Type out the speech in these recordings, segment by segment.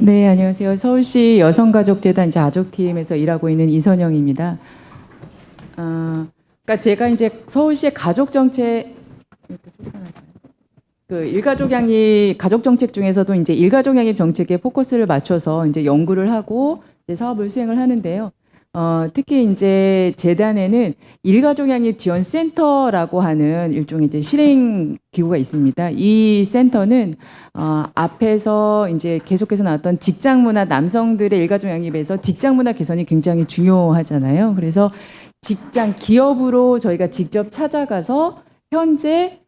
네, 안녕하세요. 서울시 여성가족재단 이제 아족팀에서 일하고 있는 이선영입니다. 그러니까 제가 이제 서울시의 가족정책, 그 일가족 양립 가족정책 중에서도 이제 일가족 양립 정책에 포커스를 맞춰서 이제 연구를 하고 이제 사업을 수행을 하는데요. 특히 이제 재단에는 일가족 양립 지원 센터라고 하는 일종의 이제 실행 기구가 있습니다. 이 센터는 앞에서 이제 계속해서 나왔던 직장 문화, 남성들의 일가족 양립에서 직장 문화 개선이 굉장히 중요하잖아요. 그래서 직장 기업으로 저희가 직접 찾아가서 현재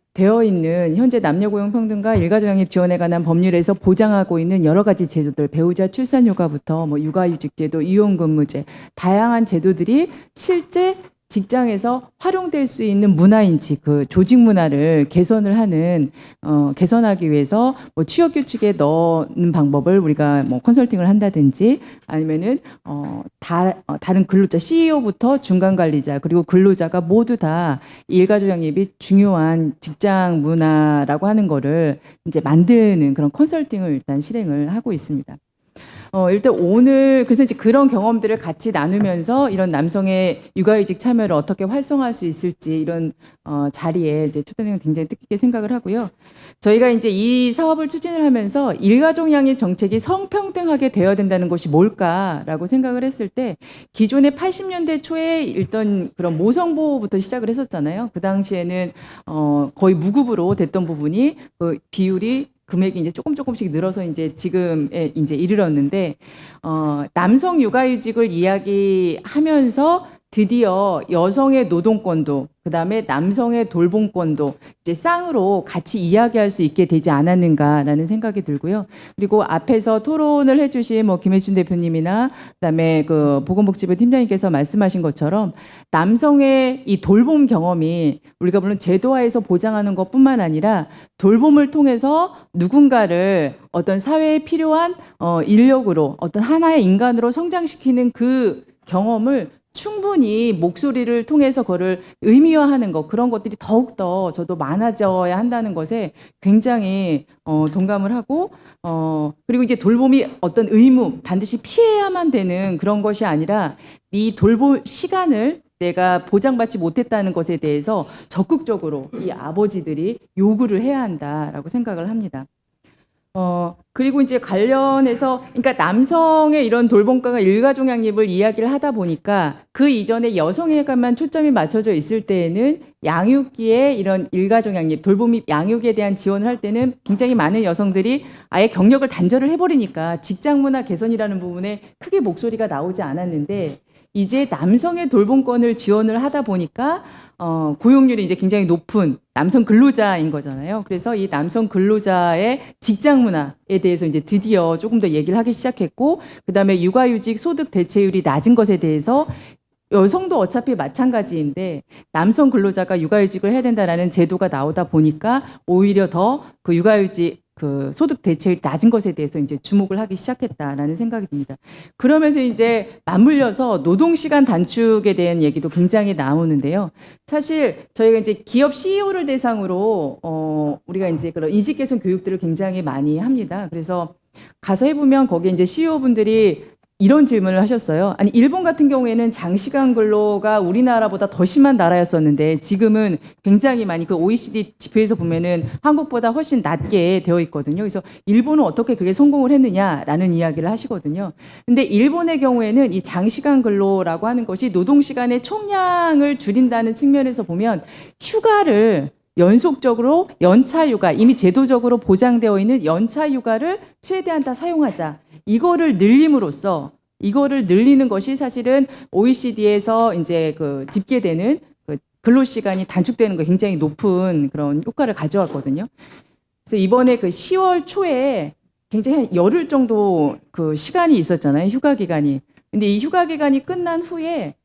남녀 고용 평등과 일가족 양립 지원에 관한 법률에서 보장하고 있는 여러 가지 제도들, 배우자 출산 휴가부터 뭐 육아휴직 제도, 이혼 근무제, 다양한 제도들이 실제 직장에서 활용될 수 있는 문화인지 그 조직 문화를 개선하기 위해서 뭐 취업 규칙에 넣는 방법을 우리가 뭐 컨설팅을 한다든지 아니면은 다른 근로자 CEO부터 중간 관리자 그리고 근로자가 모두 다 일가족 양립이 중요한 직장 문화라고 하는 거를 이제 만드는 그런 컨설팅을 일단 실행을 하고 있습니다. 일단 오늘 그래서 이제 그런 경험들을 같이 나누면서 이런 남성의 육아휴직 참여를 어떻게 활성화할 수 있을지 이런 자리에 이제 초대는 굉장히 뜻깊게 생각을 하고요. 저희가 이제 이 사업을 추진을 하면서 일가족 양립 정책이 성평등하게 되어야 된다는 것이 뭘까라고 생각을 했을 때 기존의 80년대 초에 일단 그런 모성보호부터 시작을 했었잖아요. 그 당시에는 거의 무급으로 됐던 부분이 그 비율이 금액이 이제 조금씩 늘어서 이제 지금에 이제 이르렀는데, 남성 육아휴직을 이야기하면서 드디어 여성의 노동권도, 그 다음에 남성의 돌봄권도 이제 쌍으로 같이 이야기할 수 있게 되지 않았는가라는 생각이 들고요. 그리고 앞에서 토론을 해주신 뭐 김혜준 대표님이나 그다음에 그 보건복지부 팀장님께서 말씀하신 것처럼 남성의 이 돌봄 경험이 우리가 물론 제도화해서 보장하는 것뿐만 아니라 돌봄을 통해서 누군가를 어떤 사회에 필요한 인력으로 어떤 하나의 인간으로 성장시키는 그 경험을 충분히 목소리를 통해서 그거를 의미화하는 것 그런 것들이 더욱더 저도 많아져야 한다는 것에 굉장히 동감을 하고 그리고 이제 돌봄이 어떤 의무 반드시 피해야만 되는 그런 것이 아니라 이 돌봄 시간을 내가 보장받지 못했다는 것에 대해서 적극적으로 이 아버지들이 요구를 해야 한다라고 생각을 합니다. 그리고 이제 관련해서, 그러니까 남성의 이런 돌봄과가 일가족 양립을 이야기를 하다 보니까 그 이전에 여성에게만 초점이 맞춰져 있을 때에는 양육기에 이런 일가족 양립, 돌봄 양육에 대한 지원을 할 때는 굉장히 많은 여성들이 아예 경력을 단절을 해버리니까 직장 문화 개선이라는 부분에 크게 목소리가 나오지 않았는데 이제 남성의 돌봄권을 지원을 하다 보니까 고용률이 이제 굉장히 높은 남성 근로자인 거잖아요. 그래서 이 남성 근로자의 직장 문화에 대해서 이제 드디어 조금 더 얘기를 하기 시작했고, 그다음에 육아휴직 소득 대체율이 낮은 것에 대해서 여성도 어차피 마찬가지인데 남성 근로자가 육아휴직을 해야 된다라는 제도가 나오다 보니까 오히려 더 그 육아휴직 그 소득 대체율이 낮은 것에 대해서 이제 주목을 하기 시작했다라는 생각이 듭니다. 그러면서 이제 맞물려서 노동시간 단축에 대한 얘기도 굉장히 나오는데요. 사실 저희가 이제 기업 CEO를 대상으로 우리가 이제 그런 인식 개선 교육들을 굉장히 많이 합니다. 그래서 가서 해보면 거기에 이제 CEO분들이 이런 질문을 하셨어요. 아니, 일본 같은 경우에는 장시간 근로가 우리나라보다 더 심한 나라였었는데 지금은 굉장히 많이 그 OECD 지표에서 보면은 한국보다 훨씬 낮게 되어 있거든요. 그래서 일본은 어떻게 그게 성공을 했느냐라는 이야기를 하시거든요. 근데 일본의 경우에는 이 장시간 근로라고 하는 것이 노동시간의 총량을 줄인다는 측면에서 보면 휴가를 연속적으로 연차 휴가, 이미 제도적으로 보장되어 있는 연차 휴가를 최대한 다 사용하자. 이거를 늘리는 것이 사실은 OECD에서 이제 그 집계되는 그 근로 시간이 단축되는 거 굉장히 높은 그런 효과를 가져왔거든요. 그래서 이번에 그 10월 초에 굉장히 한 열흘 정도 그 시간이 있었잖아요. 휴가 기간이. 근데 이 휴가 기간이 끝난 후에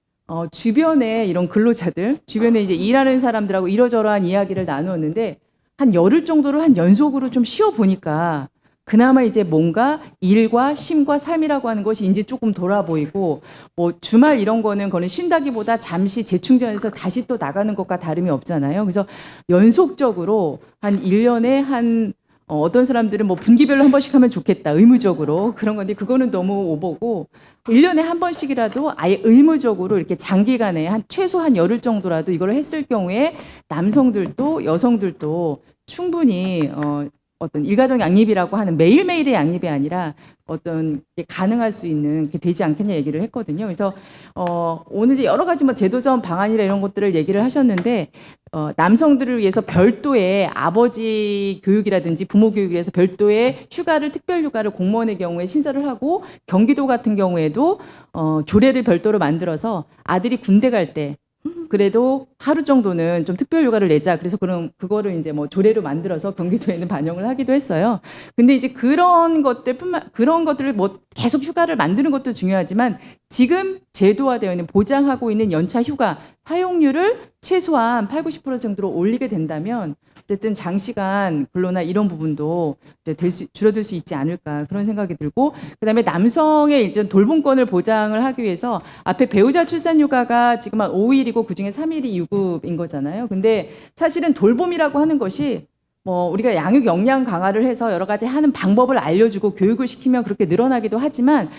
주변에 이런 근로자들, 주변에 이제 일하는 사람들하고 이러저러한 이야기를 나누었는데 한 열흘 정도를 한 연속으로 좀 쉬어 보니까 그나마 이제 뭔가 일과 쉼과 삶이라고 하는 것이 이제 조금 돌아보이고 뭐 주말 이런 거는 그거는 쉰다기보다 잠시 재충전해서 다시 또 나가는 것과 다름이 없잖아요. 그래서 연속적으로 한 1년에 한 어떤 사람들은 뭐 분기별로 한 번씩 하면 좋겠다, 의무적으로. 그런 건데, 그거는 너무 오버고, 1년에 한 번씩이라도 아예 의무적으로 이렇게 장기간에 최소한 열흘 정도라도 이걸 했을 경우에 남성들도 여성들도 충분히, 어떤 일가정 양립이라고 하는 매일매일의 양립이 아니라 어떤 게 가능할 수 있는 게 되지 않겠냐 얘기를 했거든요. 그래서 오늘 이제 여러 가지 뭐 제도적 방안이나 이런 것들을 얘기를 하셨는데 남성들을 위해서 별도의 아버지 교육이라든지 부모 교육을 위해서 별도의 휴가를 특별 휴가를 공무원의 경우에 신설을 하고 경기도 같은 경우에도 조례를 별도로 만들어서 아들이 군대 갈 때 그래도 하루 정도는 좀 특별 휴가를 내자. 그래서 그거를 이제 뭐 조례로 만들어서 경기도에는 반영을 하기도 했어요. 근데 이제 그런 것들을 뭐 계속 휴가를 만드는 것도 중요하지만 지금 제도화되어 있는 보장하고 있는 연차 휴가 사용률을 최소한 8, 90% 정도로 올리게 된다면 어쨌든 장시간 근로나 이런 부분도 이제 줄어들 수 있지 않을까 그런 생각이 들고, 그다음에 남성의 이제 돌봄권을 보장을 하기 위해서 앞에 배우자 출산 휴가가 지금 한 5일이고 그중에 3일이 유급인 거잖아요. 근데 사실은 돌봄이라고 하는 것이 뭐 우리가 양육 역량 강화를 해서 여러 가지 하는 방법을 알려주고 교육을 시키면 그렇게 늘어나기도 하지만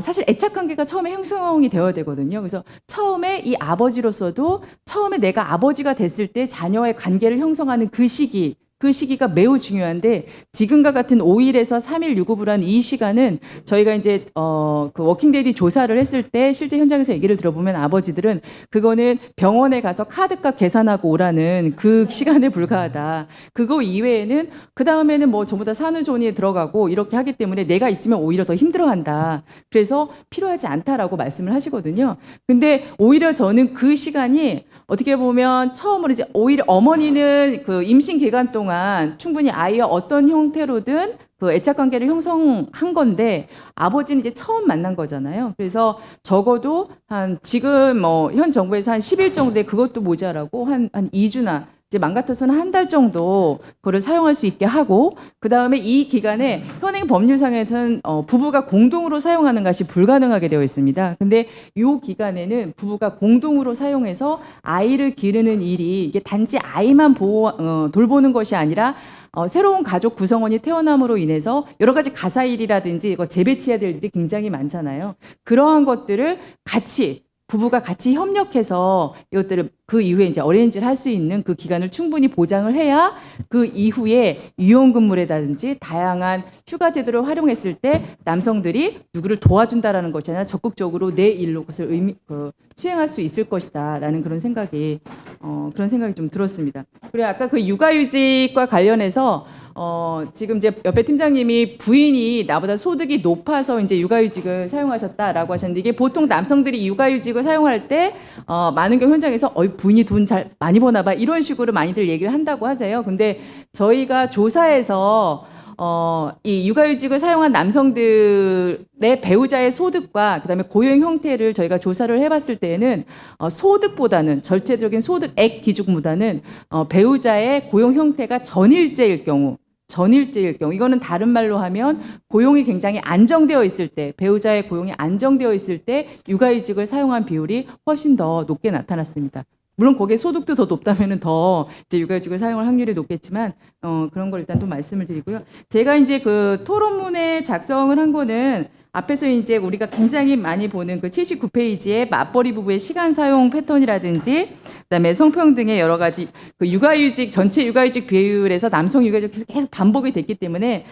사실 애착 관계가 처음에 형성이 되어야 되거든요. 그래서 처음에 이 아버지로서도 처음에 내가 아버지가 됐을 때 자녀의 관계를 형성하는 그 시기가 매우 중요한데, 지금과 같은 5일에서 3일 유급을 한 이 시간은 저희가 이제 그 워킹데이 조사를 했을 때 실제 현장에서 얘기를 들어보면 아버지들은 그거는 병원에 가서 카드값 계산하고 오라는 그 시간에 불과하다. 그거 이외에는 그 다음에는 뭐 전부 다 산후조리에 들어가고 이렇게 하기 때문에 내가 있으면 오히려 더 힘들어한다. 그래서 필요하지 않다라고 말씀을 하시거든요. 근데 오히려 저는 그 시간이 어떻게 보면 처음으로 이제 오히려 어머니는 그 임신 기간 동안 충분히 아이와 어떤 형태로든 그 애착 관계를 형성한 건데 아버지는 이제 처음 만난 거잖아요. 그래서 적어도 지금 뭐 현 정부에서 한 10일 정도에 그것도 모자라고 한 2주나 이제 맘 같아서는 한 달 정도 그걸 사용할 수 있게 하고, 그 다음에 이 기간에 현행 법률상에서는 부부가 공동으로 사용하는 것이 불가능하게 되어 있습니다. 근데 이 기간에는 부부가 공동으로 사용해서 아이를 기르는 일이 이게 단지 아이만 돌보는 것이 아니라 새로운 가족 구성원이 태어남으로 인해서 여러 가지 가사일이라든지 이거 재배치해야 될 일이 굉장히 많잖아요. 그러한 것들을 부부가 같이 협력해서 이것들을 그 이후에 이제 어레인지를 할 수 있는 그 기간을 충분히 보장을 해야 그 이후에 유연근무라든지 다양한 휴가 제도를 활용했을 때 남성들이 누구를 도와준다라는 것이 아니라 적극적으로 내 일로 그것을 수행할 수 있을 것이다라는 그런 생각이 좀 들었습니다. 그리고 아까 그 육아휴직과 관련해서 지금 이제 옆에 팀장님이 부인이 나보다 소득이 높아서 이제 육아휴직을 사용하셨다라고 하셨는데, 이게 보통 남성들이 육아휴직을 사용할 때 많은 경우 현장에서 부인이 돈 잘 많이 버나 봐 이런 식으로 많이들 얘기를 한다고 하세요. 근데 저희가 조사에서 이 육아휴직을 사용한 남성들의 배우자의 소득과 그다음에 고용 형태를 저희가 조사를 해봤을 때에는 소득보다는 절대적인 소득액 기준보다는 배우자의 고용 형태가 전일제일 경우 이거는 다른 말로 하면 고용이 굉장히 안정되어 있을 때, 배우자의 고용이 안정되어 있을 때 육아휴직을 사용한 비율이 훨씬 더 높게 나타났습니다. 물론 거기에 소득도 더 높다면은 더 이제 육아휴직을 사용할 확률이 높겠지만 그런 걸 일단 또 말씀을 드리고요. 제가 이제 그 토론문에 작성을 한 거는 앞에서 이제 우리가 굉장히 많이 보는 그 79페이지의 맞벌이 부부의 시간 사용 패턴이라든지 그다음에 성평등의 여러 가지 그 육아휴직 전체 육아휴직 비율에서 남성 육아휴직 계속 반복이 됐기 때문에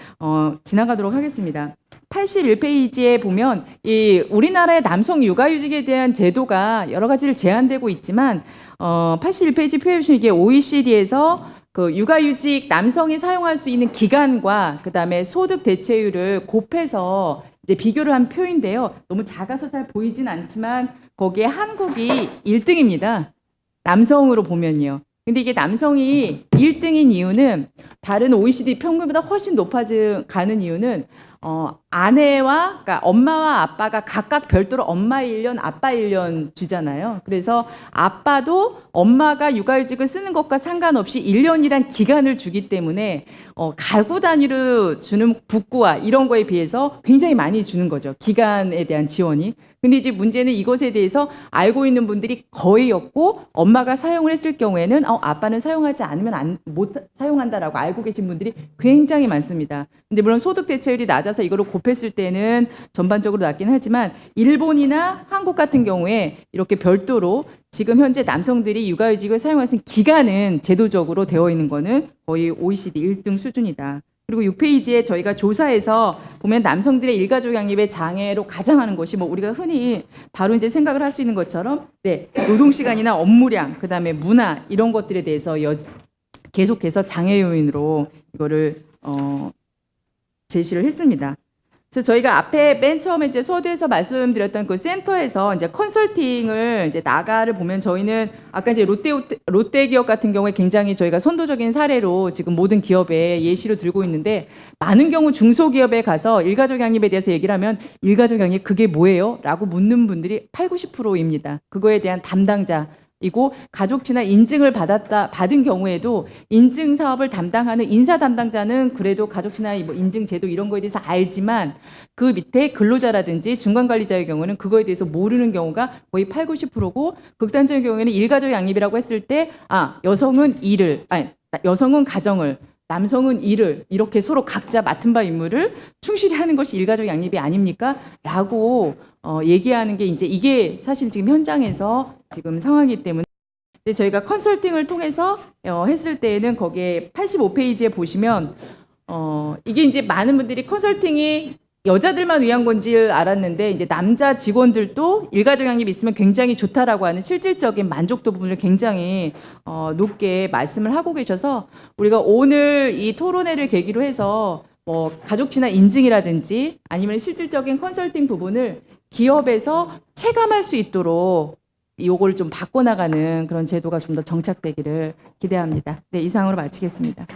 지나가도록 하겠습니다. 81페이지에 보면 이 우리나라의 남성 육아휴직에 대한 제도가 여러 가지를 제한되고 있지만 81페이지 표에 보시면 이게 OECD에서 그 육아휴직 남성이 사용할 수 있는 기간과 그다음에 소득 대체율을 곱해서 이제 비교를 한 표인데요. 너무 작아서 잘 보이진 않지만 거기에 한국이 1등입니다. 남성으로 보면요. 근데 이게 남성이 1등인 이유는 다른 OECD 평균보다 훨씬 높아가는 이유는 아내와, 그러니까 엄마와 아빠가 각각 별도로 엄마 1년, 아빠 1년 주잖아요. 그래서 아빠도 엄마가 육아휴직을 쓰는 것과 상관없이 1년이란 기간을 주기 때문에 가구 단위로 주는 복구와 이런 거에 비해서 굉장히 많이 주는 거죠. 기간에 대한 지원이. 근데 이제 문제는 이것에 대해서 알고 있는 분들이 거의 없고, 엄마가 사용을 했을 경우에는 아빠는 사용하지 않으면 못 사용한다라고 알고 계신 분들이 굉장히 많습니다. 근데 물론 소득 대체율이 낮아서 이거를 곱했을 때는 전반적으로 낮긴 하지만, 일본이나 한국 같은 경우에 이렇게 별도로 지금 현재 남성들이 육아휴직을 사용할 수 있는 기간은 제도적으로 되어 있는 거는 거의 OECD 1등 수준이다. 그리고 6페이지에 저희가 조사해서 보면 남성들의 일가족 양립의 장애로 가장 많은 것이 우리가 흔히 바로 이제 생각을 할 수 있는 것처럼 노동 시간이나 업무량, 그다음에 문화 이런 것들에 대해서 계속해서 장애 요인으로 이거를 제시를 했습니다. 그래서 저희가 앞에 맨 처음에 이제 서두에서 말씀드렸던 그 센터에서 이제 컨설팅을 이제 나가를 보면, 저희는 아까 이제 롯데 기업 같은 경우에 굉장히 저희가 선도적인 사례로 지금 모든 기업에 예시로 들고 있는데, 많은 경우 중소기업에 가서 일가족 양립에 대해서 얘기를 하면 일가족 양립 그게 뭐예요? 라고 묻는 분들이 80~90%입니다. 그거에 대한 담당자이고, 가족친화 인증을 받은 경우에도 인증 사업을 담당하는 인사 담당자는 그래도 가족친화 인증 제도 이런 거에 대해서 알지만, 그 밑에 근로자라든지 중간관리자의 경우는 그거에 대해서 모르는 경우가 거의 80~90%고, 극단적인 경우에는 일가족 양립이라고 했을 때 여성은 여성은 가정을, 남성은 일을, 이렇게 서로 각자 맡은 바 임무를 충실히 하는 것이 일가족 양립이 아닙니까? 라고 얘기하는 게 이제 이게 사실 지금 현장에서 지금 상황이기 때문에, 저희가 컨설팅을 통해서 했을 때에는 거기에 85페이지에 보시면 이게 이제 많은 분들이 컨설팅이 여자들만 위한 건지 알았는데, 이제 남자 직원들도 일가족 양립 있으면 굉장히 좋다라고 하는 실질적인 만족도 부분을 굉장히 높게 말씀을 하고 계셔서, 우리가 오늘 이 토론회를 계기로 해서 가족친화 인증이라든지 아니면 실질적인 컨설팅 부분을 기업에서 체감할 수 있도록 요걸 좀 바꿔나가는 그런 제도가 좀 더 정착되기를 기대합니다. 네, 이상으로 마치겠습니다.